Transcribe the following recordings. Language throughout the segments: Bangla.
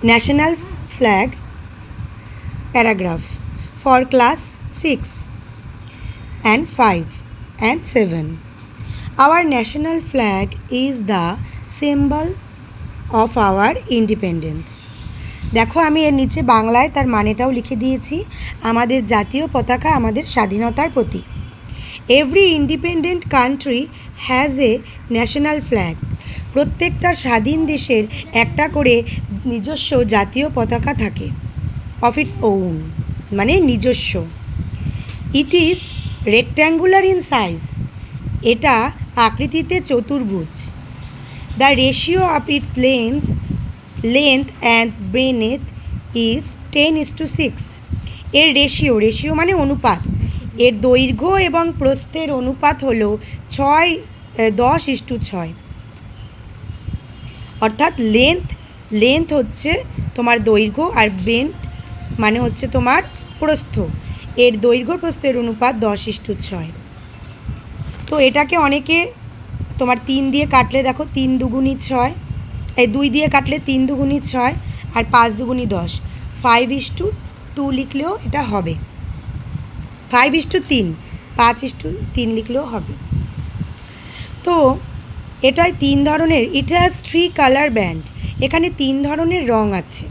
National flag paragraph for class 6 and 5 and 7. Our national flag is the symbol of our independence. দেখো আমি এর নিচে বাংলায় তার মানেটাও লিখে দিয়েছি। আমাদের জাতীয় পতাকা আমাদের স্বাধীনতার প্রতীক। Every independent country has a national flag. প্রত্যেকটা স্বাধীন দেশের একটা করে নিজস্ব জাতীয় পতাকা থাকে। অফ ইটস ওন মানে নিজস্ব। It is rectangular in size. এটা আকৃতিতে চতুর্ভুজ। The ratio of its length and breadth is 10:6। এর রেশিও মানে অনুপাত। এর দৈর্ঘ্য এবং প্রস্থের অনুপাত হলো 10:6। অর্থাৎ লেন্থ হচ্ছে তোমার দৈর্ঘ্য আর ব্রেন্থ মানে হচ্ছে তোমার প্রস্থ। এর দৈর্ঘ্য প্রস্থের অনুপাত 10:6। তো এটাকে অনেকে তোমার 3 দিয়ে কাটলে দেখো 3 দুগুণী 6, 2 দিয়ে কাটলে 3 দুগুণী 6 আর 5 দুগুণী 10, 5:2 লিখলেও এটা হবে। 5:3, 5:3 লিখলেও হবে। তো এটাই 3 ধরনের। It has 3 colour band. এখানে 3 ধরনের রং আছে।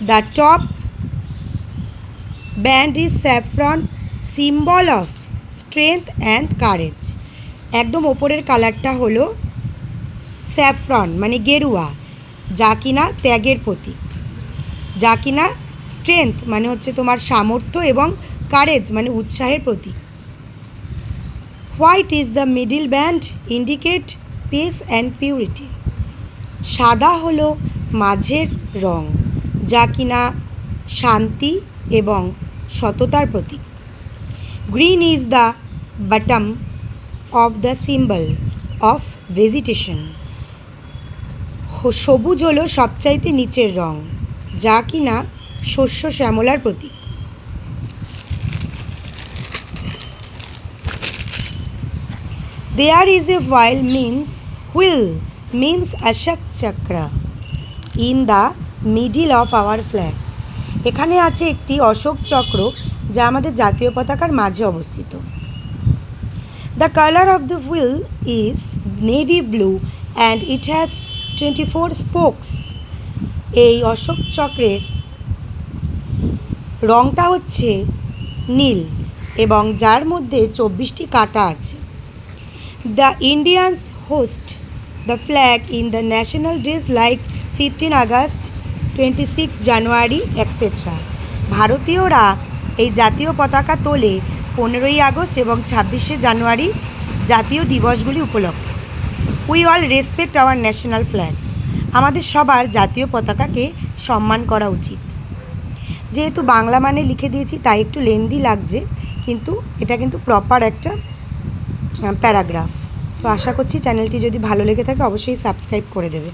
The top band is saffron, symbol of strength and courage. একদম ওপরের কালারটা হলো স্যাফরন মানে গেরুয়া, যা কিনা ত্যাগের প্রতীক। যা কিনা স্ট্রেংথ মানে হচ্ছে তোমার সামর্থ্য এবং কারেজ মানে উৎসাহের প্রতীক। White is the middle band, indicate peace and purity. সাদা হলো মাঝের রং, যা কিনা শান্তি এবং সততার প্রতীক। Green is the bottom of the symbol of vegetation. সবুজ হলো সবচাইতে নিচের রং, যা কিনা শস্য শ্যামলার প্রতীক। There is a wheel means Ashok Chakra in the middle of our flag. এখানে আছে একটি অশোক চক্র যা আমাদের জাতীয় পতাকার মাঝে অবস্থিত। The color of the wheel is navy blue and it has 24 spokes. এই অশোক চক্রের রংটা হচ্ছে নীল এবং যার মধ্যে 24টি কাঁটা আছে। The Indians host the flag in the national days like 15 August, 26 January, etc. ভারতীয়রা এই জাতীয় পতাকা তোলে 15ই আগস্ট এবং 26শে জানুয়ারি জাতীয় দিবসগুলি উপলক্ষে। We all respect our national flag. আমাদের সবার জাতীয় পতাকাকে সম্মান করা উচিত। যেহেতু বাংলা মানে লিখে দিয়েছি তাই একটু লেন্দি লাগছে, কিন্তু এটা কিন্তু প্রপার একটা প্যারাগ্রাফ। তো আশা করছি চ্যানেলটি যদি ভালো লেগে থাকে অবশ্যই সাবস্ক্রাইব করে দেবে।